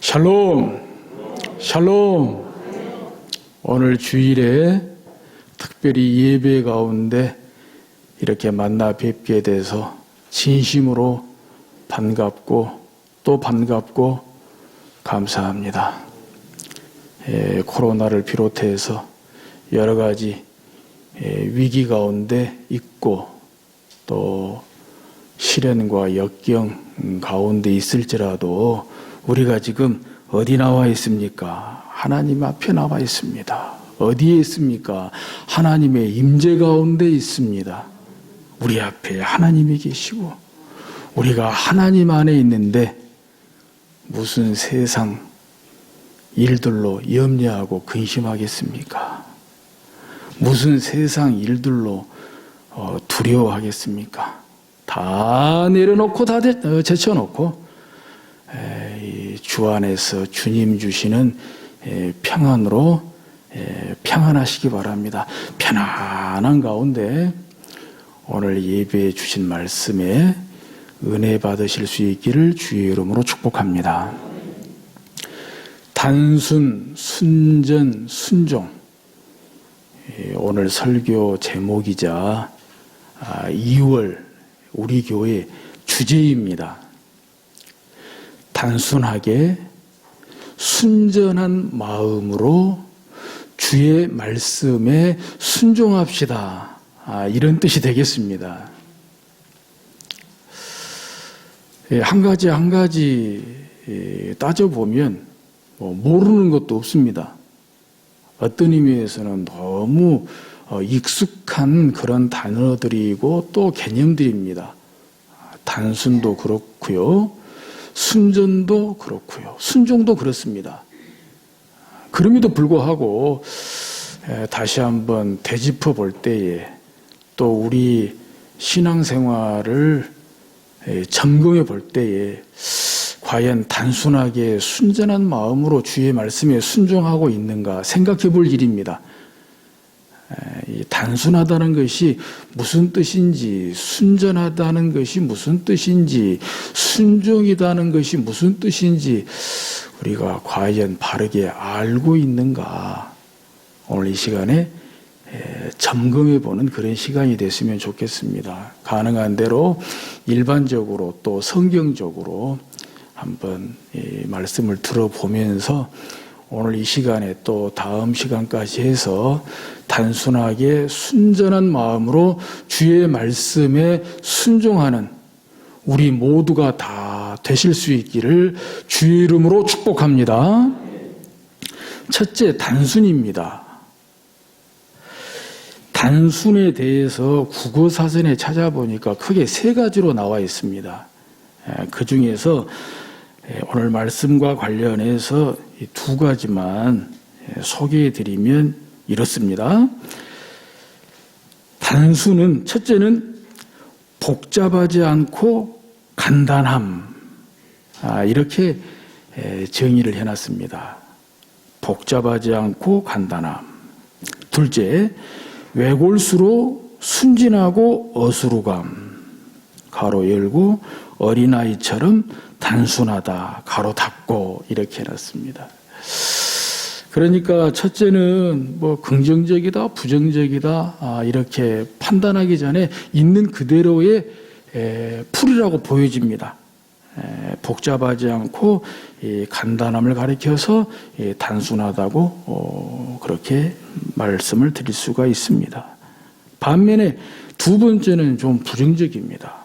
샬롬, 샬롬. 오늘 주일에 특별히 예배 가운데 이렇게 만나 뵙게 돼서 진심으로 반갑고 또 반갑고 감사합니다. 코로나를 비롯해서 여러 가지 위기 가운데 있고 또 시련과 역경 가운데 있을지라도 우리가 지금 어디 나와 있습니까? 하나님 앞에 나와 있습니다. 어디에 있습니까? 하나님의 임재 가운데 있습니다. 우리 앞에 하나님이 계시고 우리가 하나님 안에 있는데 무슨 세상 일들로 염려하고 근심하겠습니까? 무슨 세상 일들로 두려워하겠습니까? 다 내려놓고 다 제쳐놓고 주 안에서 주님 주시는 평안으로 평안하시기 바랍니다. 편안한 가운데 오늘 예배해 주신 말씀에 은혜 받으실 수 있기를 주의 이름으로 축복합니다. 단순, 순전, 순종. 오늘 설교 제목이자 2월 우리 교회 주제입니다. 단순하게 순전한 마음으로 주의 말씀에 순종합시다. 이런 뜻이 되겠습니다. 한 가지 따져보면 모르는 것도 없습니다. 어떤 의미에서는 너무 익숙한 그런 단어들이고 또 개념들입니다. 단순도 그렇고요. 순전도 그렇고요. 순종도 그렇습니다. 그럼에도 불구하고 다시 한번 되짚어 볼 때에 또 우리 신앙생활을 점검해 볼 때에 과연 단순하게 순전한 마음으로 주의 말씀에 순종하고 있는가 생각해 볼 일입니다. 단순하다는 것이 무슨 뜻인지, 순전하다는 것이 무슨 뜻인지, 순종이라는 것이 무슨 뜻인지 우리가 과연 바르게 알고 있는가, 오늘 이 시간에 점검해 보는 그런 시간이 됐으면 좋겠습니다. 가능한 대로 일반적으로 또 성경적으로 한번 이 말씀을 들어보면서 오늘 이 시간에 또 다음 시간까지 해서 단순하게 순전한 마음으로 주의 말씀에 순종하는 우리 모두가 다 되실 수 있기를 주의 이름으로 축복합니다. 첫째, 단순입니다. 단순에 대해서 국어사전에 찾아보니까 크게 3가지로 나와 있습니다. 그 중에서 오늘 말씀과 관련해서 2가지만 소개해 드리면 이렇습니다. 단순은 첫째는 복잡하지 않고 간단함, 이렇게 정의를 해놨습니다. 복잡하지 않고 간단함. 둘째, 외골수로 순진하고 어수루감, 가로 열고 어린아이처럼 단순하다, 가로 닫고 이렇게 해놨습니다. 그러니까 첫째는 긍정적이다, 부정적이다 이렇게 판단하기 전에 있는 그대로의 풀이라고 보여집니다. 복잡하지 않고 간단함을 가리켜서 단순하다고 그렇게 말씀을 드릴 수가 있습니다. 반면에 2번째는 좀 부정적입니다.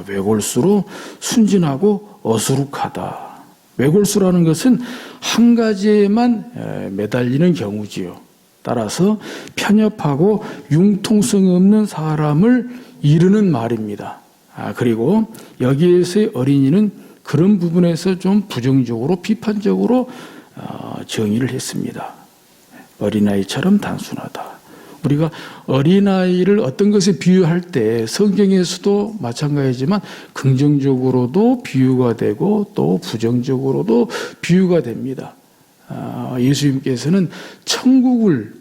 외골수로 순진하고 어수룩하다. 외골수라는 것은 한 가지에만 매달리는 경우지요. 따라서 편협하고 융통성 없는 사람을 이르는 말입니다. 그리고 여기에서의 어린이는 그런 부분에서 좀 부정적으로 비판적으로 정의를 했습니다. 어린아이처럼 단순하다. 우리가 어린아이를 어떤 것에 비유할 때 성경에서도 마찬가지지만 긍정적으로도 비유가 되고 또 부정적으로도 비유가 됩니다. 예수님께서는 천국을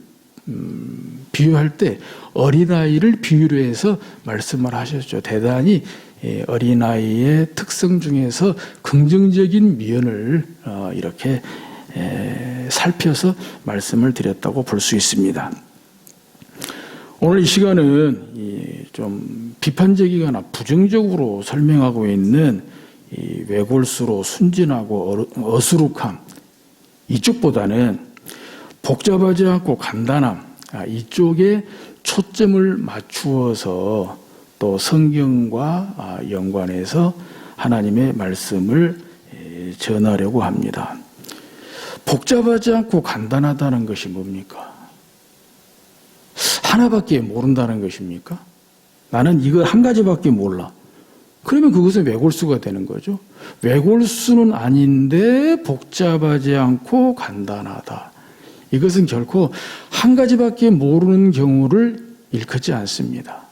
비유할 때 어린아이를 비유로 해서 말씀을 하셨죠. 대단히 어린아이의 특성 중에서 긍정적인 면을 이렇게 살펴서 말씀을 드렸다고 볼 수 있습니다. 오늘 이 시간은 좀 비판적이거나 부정적으로 설명하고 있는 이 외골수로 순진하고 어수룩함, 이쪽보다는 복잡하지 않고 간단함, 이쪽에 초점을 맞추어서 또 성경과 연관해서 하나님의 말씀을 전하려고 합니다. 복잡하지 않고 간단하다는 것이 뭡니까? 하나밖에 모른다는 것입니까? 나는 이걸 한 가지밖에 몰라. 그러면 그것은 외골수가 되는 거죠. 외골수는 아닌데 복잡하지 않고 간단하다. 이것은 결코 한 가지밖에 모르는 경우를 일컫지 않습니다.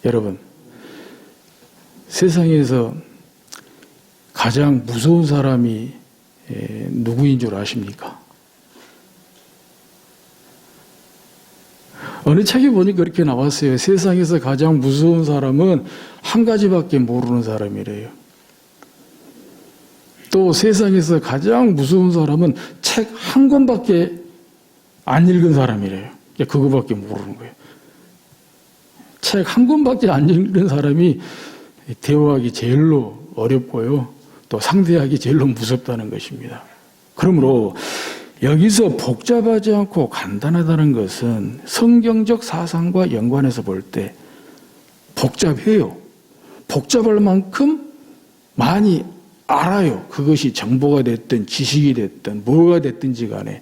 여러분, 세상에서 가장 무서운 사람이 누구인 줄 아십니까? 어느 책에 보니까 그렇게 나왔어요. 세상에서 가장 무서운 사람은 한 가지밖에 모르는 사람이래요. 또 세상에서 가장 무서운 사람은 책 한 권밖에 안 읽은 사람이래요. 그거밖에 모르는 거예요. 책 한 권밖에 안 읽은 사람이 대화하기 제일로 어렵고요. 또 상대하기 제일로 무섭다는 것입니다. 그러므로 여기서 복잡하지 않고 간단하다는 것은 성경적 사상과 연관해서 볼 때 복잡해요. 복잡할 만큼 많이 알아요. 그것이 정보가 됐든 지식이 됐든 뭐가 됐든지 간에.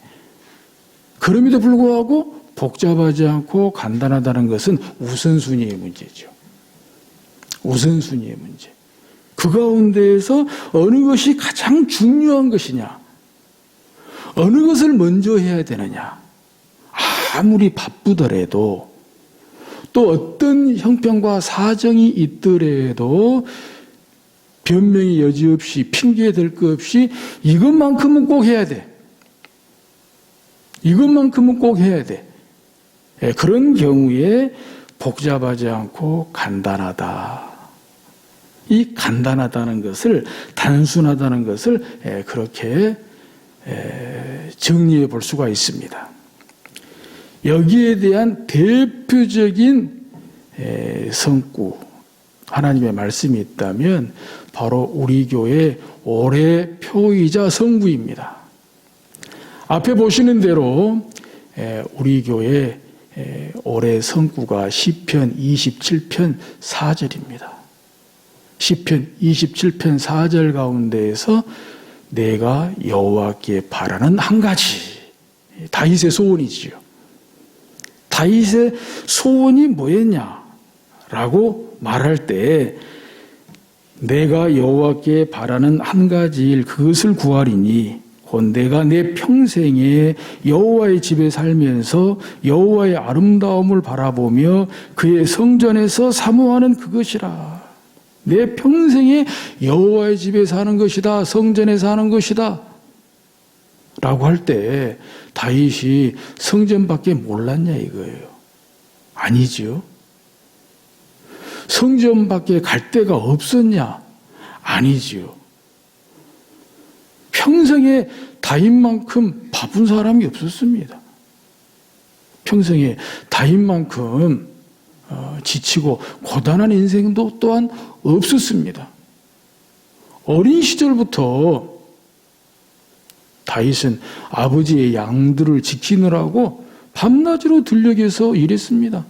그럼에도 불구하고 복잡하지 않고 간단하다는 것은 우선순위의 문제죠. 우선순위의 문제. 그 가운데에서 어느 것이 가장 중요한 것이냐, 어느 것을 먼저 해야 되느냐, 아무리 바쁘더라도 또 어떤 형편과 사정이 있더라도 변명의 여지 없이 핑계 댈 것 없이 이것만큼은 꼭 해야 돼. 이것만큼은 꼭 해야 돼. 그런 경우에 복잡하지 않고 간단하다. 이 간단하다는 것을, 단순하다는 것을 그렇게 정리해 볼 수가 있습니다. 여기에 대한 대표적인 성구, 하나님의 말씀이 있다면 바로 우리 교회 올해 표이자 성구입니다. 앞에 보시는 대로 우리 교회 올해 성구가 시편 27편 4절입니다. 시편 27편 4절 가운데에서 내가 여호와께 바라는 한 가지, 다윗의 소원이지요. 다윗의 소원이 뭐였냐라고 말할 때 내가 여호와께 바라는 한 가지 일, 그것을 구하리니 곧 내가 내 평생에 여호와의 집에 살면서 여호와의 아름다움을 바라보며 그의 성전에서 사모하는 그것이라. 내 평생에 여호와의 집에 사는 것이다. 성전에 사는 것이다. 라고 할 때 다윗이 성전밖에 몰랐냐 이거예요. 아니지요. 성전밖에 갈 데가 없었냐? 아니지요. 평생에 다윗만큼 바쁜 사람이 없었습니다. 평생에 다윗만큼 지치고 고단한 인생도 또한 없었습니다. 어린 시절부터 다윗은 아버지의 양들을 지키느라고 밤낮으로 들녘에서 일했습니다.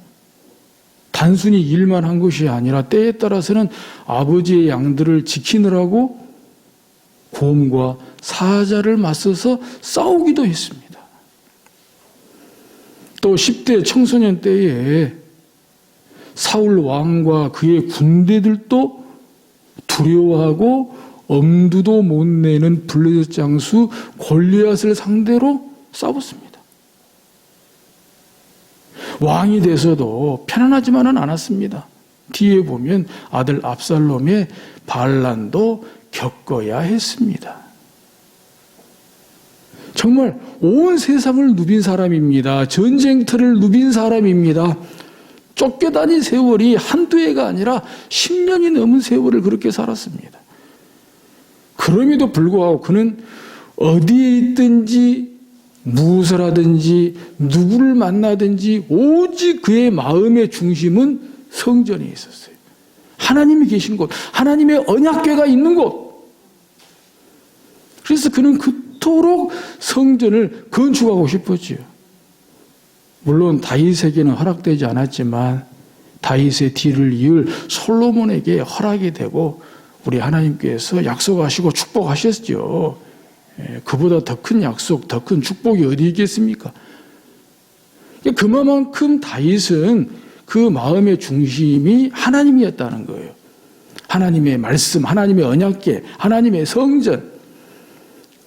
단순히 일만 한 것이 아니라 때에 따라서는 아버지의 양들을 지키느라고 곰과 사자를 맞서서 싸우기도 했습니다. 또 10대 청소년 때에 사울 왕과 그의 군대들도 두려워하고 엄두도 못 내는 블레셋 장수 골리앗을 상대로 싸웠습니다. 왕이 돼서도 편안하지만은 않았습니다. 뒤에 보면 아들 압살롬의 반란도 겪어야 했습니다. 정말 온 세상을 누빈 사람입니다. 전쟁터를 누빈 사람입니다. 쫓겨다닌 세월이 한두 해가 아니라 10년이 넘은 세월을 그렇게 살았습니다. 그럼에도 불구하고 그는 어디에 있든지 무엇을 하든지 누구를 만나든지 오직 그의 마음의 중심은 성전에 있었어요. 하나님이 계신 곳, 하나님의 언약궤가 있는 곳. 그래서 그는 그토록 성전을 건축하고 싶었지요. 물론 다윗에게는 허락되지 않았지만 다윗의 뒤를 이을 솔로몬에게 허락이 되고 우리 하나님께서 약속하시고 축복하셨죠. 그보다 더 큰 약속, 더 큰 축복이 어디 있겠습니까? 그만큼 다윗은 그 마음의 중심이 하나님이었다는 거예요. 하나님의 말씀, 하나님의 언약궤, 하나님의 성전.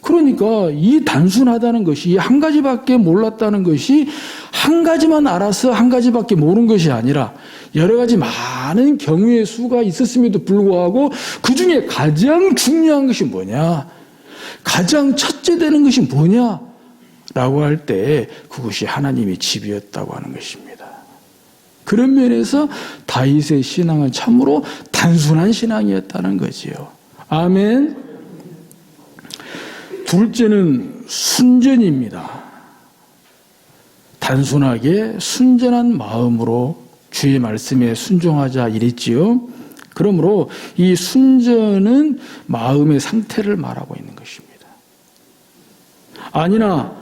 그러니까 이 단순하다는 것이 한 가지밖에 몰랐다는 것이 한 가지만 알아서 한 가지밖에 모르는 것이 아니라 여러 가지 많은 경우의 수가 있었음에도 불구하고 그 중에 가장 중요한 것이 뭐냐? 가장 첫째 되는 것이 뭐냐? 라고 할 때 그것이 하나님의 집이었다고 하는 것입니다. 그런 면에서 다윗의 신앙은 참으로 단순한 신앙이었다는 거지요. 아멘. 둘째는 순전입니다. 단순하게 순전한 마음으로 주의 말씀에 순종하자 이랬지요. 그러므로 이 순전은 마음의 상태를 말하고 있는 것입니다. 아니나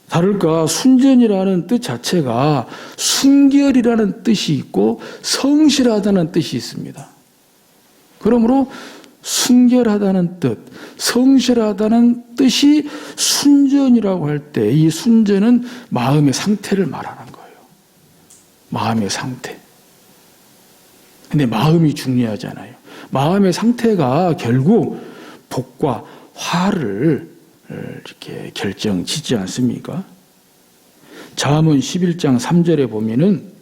다를까 순전이라는 뜻 자체가 순결이라는 뜻이 있고 성실하다는 뜻이 있습니다. 그러므로 순결하다는 뜻, 성실하다는 뜻이 순전이라고 할 때 이 순전은 마음의 상태를 말하는 거예요. 마음의 상태. 근데 마음이 중요하잖아요. 마음의 상태가 결국 복과 화를 이렇게 결정짓지 않습니까? 잠언 11장 3절에 보면은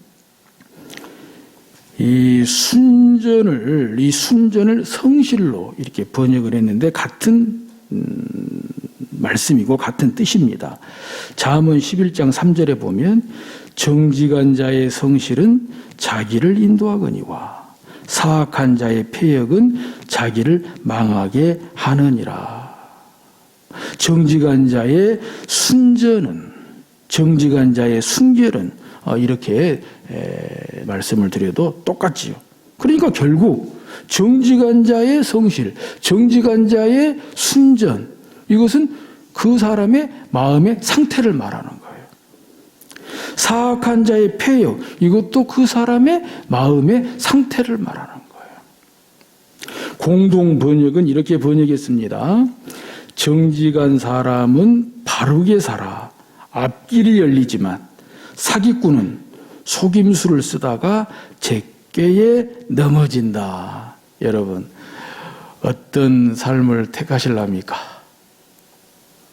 이 순전을 성실로 이렇게 번역을 했는데 같은 말씀이고 같은 뜻입니다. 잠언 11장 3절에 보면 정직한 자의 성실은 자기를 인도하거니와 사악한 자의 패역은 자기를 망하게 하느니라. 정직한 자의 순전은, 정직한 자의 순결은 이렇게 말씀을 드려도 똑같지요. 그러니까 결국 정직한 자의 성실, 정직한 자의 순전, 이것은 그 사람의 마음의 상태를 말하는 거예요. 사악한 자의 패역, 이것도 그 사람의 마음의 상태를 말하는 거예요. 공동 번역은 이렇게 번역했습니다. 정직한 사람은 바르게 살아 앞길이 열리지만 사기꾼은 속임수를 쓰다가 제꾀에 넘어진다. 여러분, 어떤 삶을 택하실랍니까?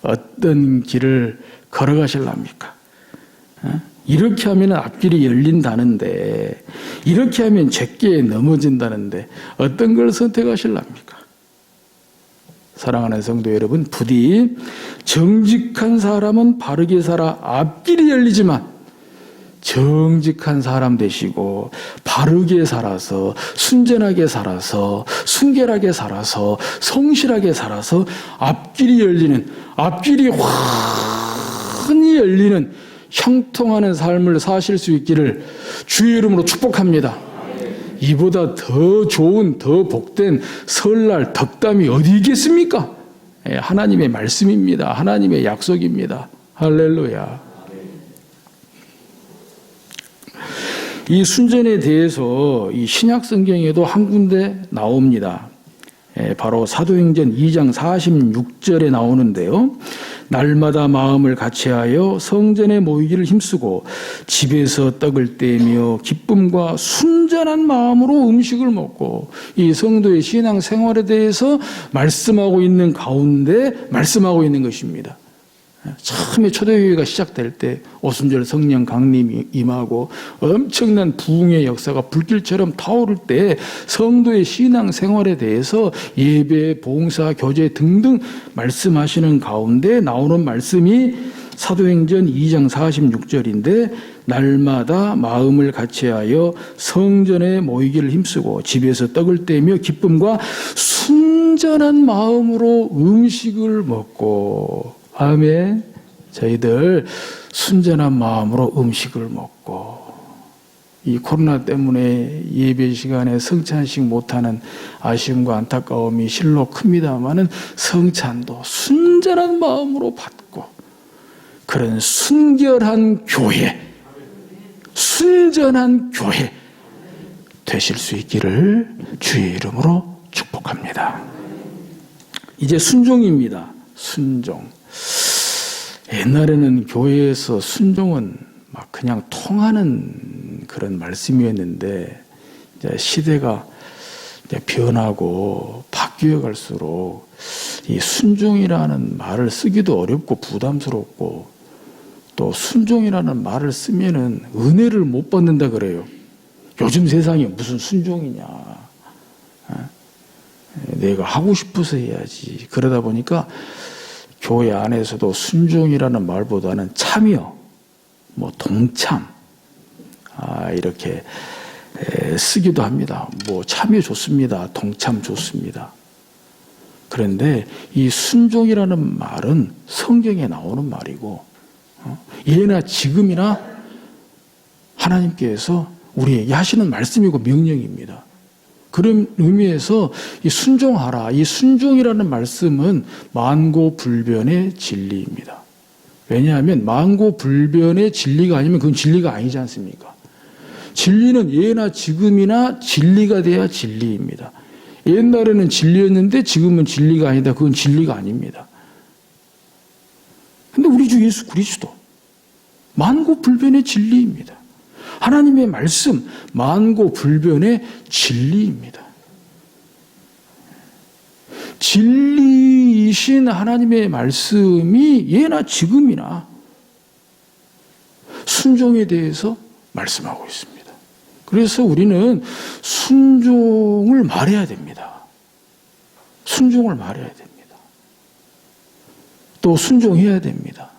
어떤 길을 걸어가실랍니까? 이렇게 하면 앞길이 열린다는데, 이렇게 하면 제꾀에 넘어진다는데 어떤 걸 선택하실랍니까? 사랑하는 성도 여러분, 부디 정직한 사람은 바르게 살아 앞길이 열리지만 정직한 사람 되시고 바르게 살아서 순전하게 살아서 순결하게 살아서 성실하게 살아서 앞길이 열리는, 앞길이 환히 열리는 형통하는 삶을 사실 수 있기를 주의 이름으로 축복합니다. 이보다 더 좋은, 더 복된 설날 덕담이 어디 있겠습니까? 하나님의 말씀입니다. 하나님의 약속입니다. 할렐루야. 이 순전에 대해서 이 신약 성경에도 한 군데 나옵니다. 바로 사도행전 2장 46절에 나오는데요. 날마다 마음을 같이하여 성전에 모이기를 힘쓰고 집에서 떡을 떼며 기쁨과 순전한 마음으로 음식을 먹고, 이 성도의 신앙 생활에 대해서 말씀하고 있는 가운데 말씀하고 있는 것입니다. 처음에 초대교회가 시작될 때 오순절 성령 강림이 임하고 엄청난 부흥의 역사가 불길처럼 타오를 때 성도의 신앙 생활에 대해서 예배, 봉사, 교제 등등 말씀하시는 가운데 나오는 말씀이 사도행전 2장 46절인데 날마다 마음을 같이하여 성전에 모이기를 힘쓰고 집에서 떡을 떼며 기쁨과 순전한 마음으로 음식을 먹고 아멘. 저희들 순전한 마음으로 음식을 먹고 이 코로나 때문에 예배 시간에 성찬식 못하는 아쉬움과 안타까움이 실로 큽니다마는 성찬도 순전한 마음으로 받고 그런 순결한 교회, 순전한 교회 되실 수 있기를 주의 이름으로 축복합니다. 이제 순종입니다. 순종. 옛날에는 교회에서 순종은 막 그냥 통하는 그런 말씀이었는데 이제 시대가 이제 변하고 바뀌어 갈수록 이 순종이라는 말을 쓰기도 어렵고 부담스럽고 또 순종이라는 말을 쓰면은 은혜를 못 받는다 그래요. 요즘 세상에 무슨 순종이냐. 내가 하고 싶어서 해야지. 그러다 보니까 교회 안에서도 순종이라는 말보다는 참여, 동참, 이렇게 쓰기도 합니다. 참여 좋습니다. 동참 좋습니다. 그런데 이 순종이라는 말은 성경에 나오는 말이고, 예나 지금이나 하나님께서 우리에게 하시는 말씀이고 명령입니다. 그런 의미에서 이 순종하라. 이 순종이라는 말씀은 만고불변의 진리입니다. 왜냐하면 만고불변의 진리가 아니면 그건 진리가 아니지 않습니까? 진리는 예나 지금이나 진리가 돼야 진리입니다. 옛날에는 진리였는데 지금은 진리가 아니다. 그건 진리가 아닙니다. 근데 우리 주 예수 그리스도 만고불변의 진리입니다. 하나님의 말씀 만고불변의 진리입니다. 진리이신 하나님의 말씀이 예나 지금이나 순종에 대해서 말씀하고 있습니다. 그래서 우리는 순종을 말해야 됩니다. 순종을 말해야 됩니다. 또 순종해야 됩니다.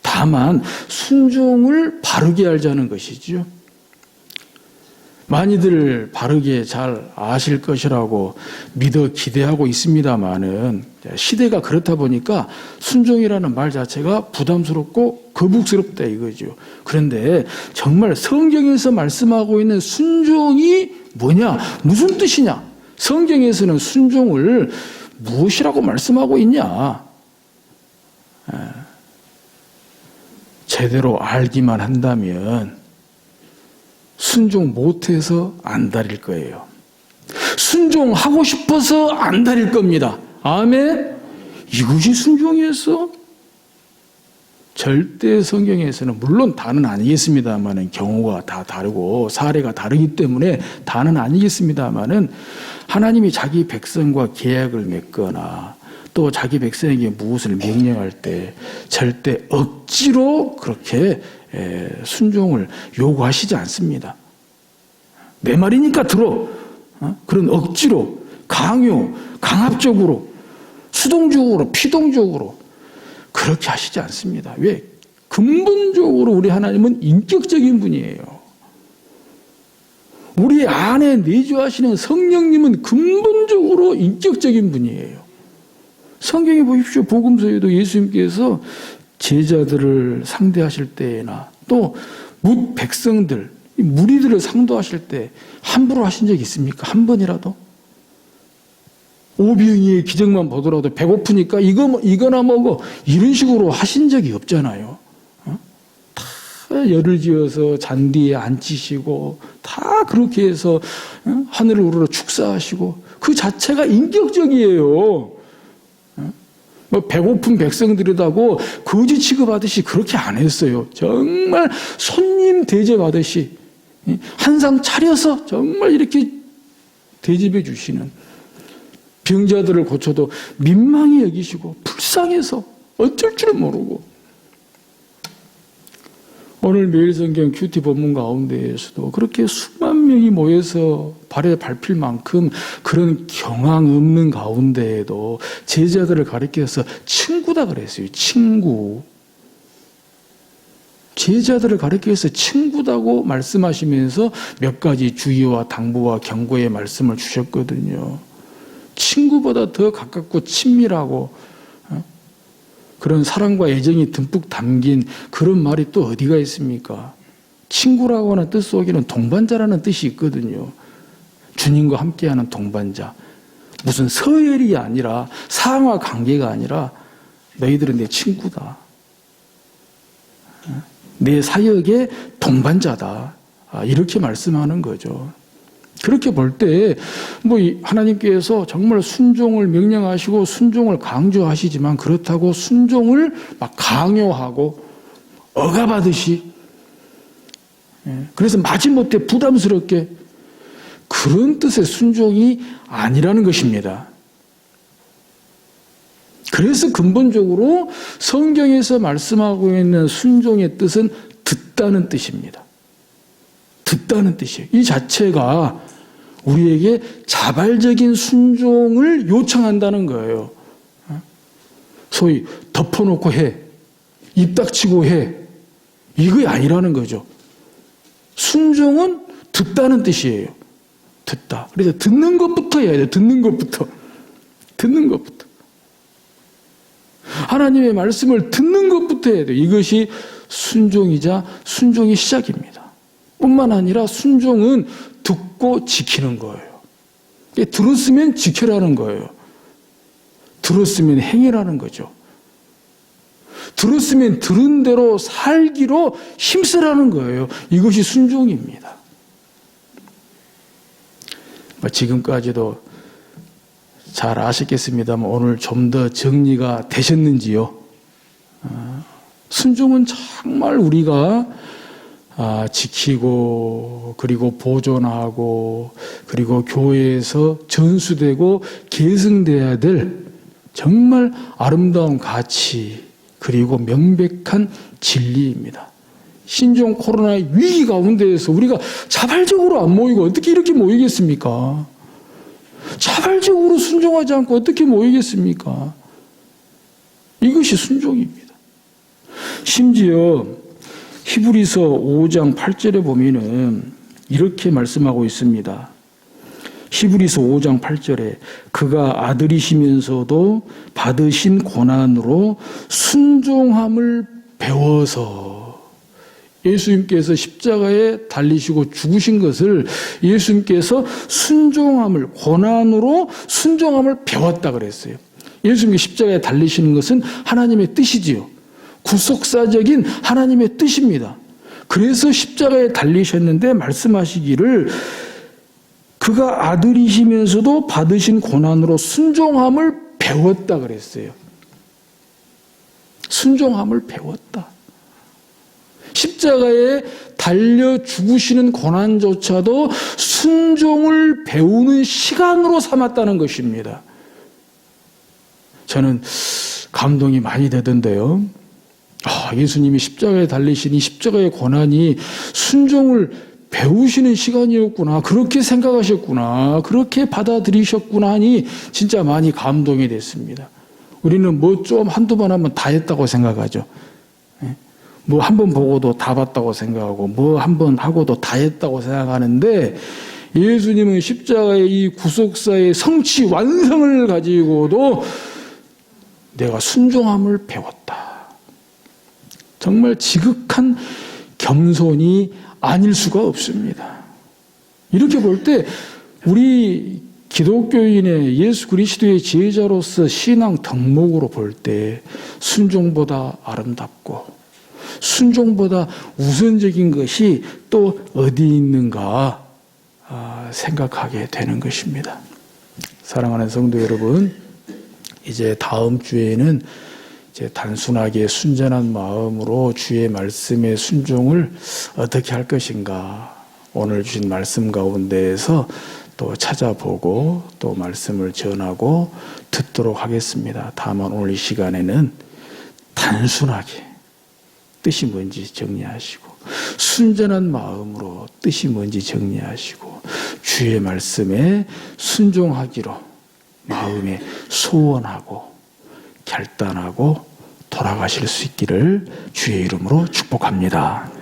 다만 순종을 바르게 알자는 것이죠. 많이들 바르게 잘 아실 것이라고 믿어 기대하고 있습니다마는 시대가 그렇다 보니까 순종이라는 말 자체가 부담스럽고 거북스럽다 이거죠. 그런데 정말 성경에서 말씀하고 있는 순종이 뭐냐? 무슨 뜻이냐? 성경에서는 순종을 무엇이라고 말씀하고 있냐? 제대로 알기만 한다면 순종 못해서 안 다릴 거예요. 순종하고 싶어서 안 다릴 겁니다. 아멘? 이것이 순종이었어? 절대 성경에서는 물론 다는 아니겠습니다만은 경우가 다 다르고 사례가 다르기 때문에 다는 아니겠습니다만은 하나님이 자기 백성과 계약을 맺거나 또 자기 백성에게 무엇을 명령할 때 절대 억지로 그렇게 순종을 요구하시지 않습니다. 내 말이니까 들어. 그런 억지로, 강요, 강압적으로, 수동적으로, 피동적으로 그렇게 하시지 않습니다. 왜? 근본적으로 우리 하나님은 인격적인 분이에요. 우리 안에 내주하시는 성령님은 근본적으로 인격적인 분이에요. 성경에 보십시오. 복음서에도 예수님께서 제자들을 상대하실 때나 또 뭇 백성들, 무리들을 상도하실 때 함부로 하신 적이 있습니까? 한 번이라도? 오병이의 기적만 보더라도 배고프니까 이거나 먹어 이런 식으로 하신 적이 없잖아요. 다 열을 지어서 잔디에 앉히시고 다 그렇게 해서 하늘을 우러러 축사하시고 그 자체가 인격적이에요. 배고픈 백성들이라고 거지 취급하듯이 그렇게 안 했어요. 정말 손님 대접하듯이 한 상 차려서 정말 이렇게 대접해 주시는, 병자들을 고쳐도 민망히 여기시고 불쌍해서 어쩔 줄은 모르고. 오늘 매일성경 큐티 본문 가운데에서도 그렇게 수만 명이 모여서 발에 밟힐 만큼 그런 경황 없는 가운데에도 제자들을 가리켜서 친구다 그랬어요. 친구. 제자들을 가리켜서 친구다고 말씀하시면서 몇 가지 주의와 당부와 경고의 말씀을 주셨거든요. 친구보다 더 가깝고 친밀하고 그런 사랑과 애정이 듬뿍 담긴 그런 말이 또 어디가 있습니까? 친구라고 하는 뜻 속에는 동반자라는 뜻이 있거든요. 주님과 함께하는 동반자. 무슨 서열이 아니라 상하 관계가 아니라 너희들은 내 친구다. 내 사역의 동반자다. 이렇게 말씀하는 거죠. 그렇게 볼 때 뭐 하나님께서 정말 순종을 명령하시고 순종을 강조하시지만 그렇다고 순종을 막 강요하고 억압하듯이 그래서 마지못해 부담스럽게 그런 뜻의 순종이 아니라는 것입니다. 그래서 근본적으로 성경에서 말씀하고 있는 순종의 뜻은 듣다는 뜻입니다. 듣다는 뜻이에요. 이 자체가 우리에게 자발적인 순종을 요청한다는 거예요. 소위 덮어놓고 해, 입 닥치고 해, 이거 아니라는 거죠. 순종은 듣다는 뜻이에요. 듣다. 그래서 듣는 것부터 해야 돼요. 듣는 것부터. 듣는 것부터. 하나님의 말씀을 듣는 것부터 해야 돼요. 이것이 순종이자 순종의 시작입니다. 뿐만 아니라 순종은 듣고 지키는 거예요. 들었으면 지켜라는 거예요. 들었으면 행해라는 거죠. 들었으면 들은 대로 살기로 힘쓰라는 거예요. 이것이 순종입니다. 지금까지도 잘 아셨겠습니다만 오늘 좀 더 정리가 되셨는지요? 순종은 정말 우리가 지키고 그리고 보존하고 그리고 교회에서 전수되고 계승돼야 될 정말 아름다운 가치 그리고 명백한 진리입니다. 신종 코로나의 위기 가운데에서 우리가 자발적으로 안 모이고 어떻게 이렇게 모이겠습니까? 자발적으로 순종하지 않고 어떻게 모이겠습니까? 이것이 순종입니다. 심지어 히브리서 5장 8절에 보면은 이렇게 말씀하고 있습니다. 히브리서 5장 8절에 그가 아들이시면서도 받으신 고난으로 순종함을 배워서 예수님께서 십자가에 달리시고 죽으신 것을 예수님께서 순종함을 고난으로 순종함을 배웠다 그랬어요. 예수님이 십자가에 달리시는 것은 하나님의 뜻이지요. 구속사적인 하나님의 뜻입니다. 그래서 십자가에 달리셨는데 말씀하시기를 그가 아들이시면서도 받으신 고난으로 순종함을 배웠다 그랬어요. 순종함을 배웠다. 십자가에 달려 죽으시는 고난조차도 순종을 배우는 시간으로 삼았다는 것입니다. 저는 감동이 많이 되던데요. 예수님이 십자가에 달리신 이 십자가의 고난이 순종을 배우시는 시간이었구나. 그렇게 생각하셨구나. 그렇게 받아들이셨구나 하니 진짜 많이 감동이 됐습니다. 우리는 뭐 좀 한두 번 하면 다 했다고 생각하죠. 뭐 한 번 보고도 다 봤다고 생각하고 뭐 한 번 하고도 다 했다고 생각하는데 예수님은 십자가의 이 구속사의 성취 완성을 가지고도 내가 순종함을 배웠다. 정말 지극한 겸손이 아닐 수가 없습니다. 이렇게 볼 때 우리 기독교인의 예수 그리스도의 제자로서 신앙 덕목으로 볼 때 순종보다 아름답고 순종보다 우선적인 것이 또 어디 있는가 생각하게 되는 것입니다. 사랑하는 성도 여러분, 이제 다음 주에는 이제 단순하게 순전한 마음으로 주의 말씀의 순종을 어떻게 할 것인가 오늘 주신 말씀 가운데에서 또 찾아보고 또 말씀을 전하고 듣도록 하겠습니다. 다만 오늘 이 시간에는 단순하게 뜻이 뭔지 정리하시고 순전한 마음으로 뜻이 뭔지 정리하시고 주의 말씀에 순종하기로 마음에 소원하고 결단하고 돌아가실 수 있기를 주의 이름으로 축복합니다.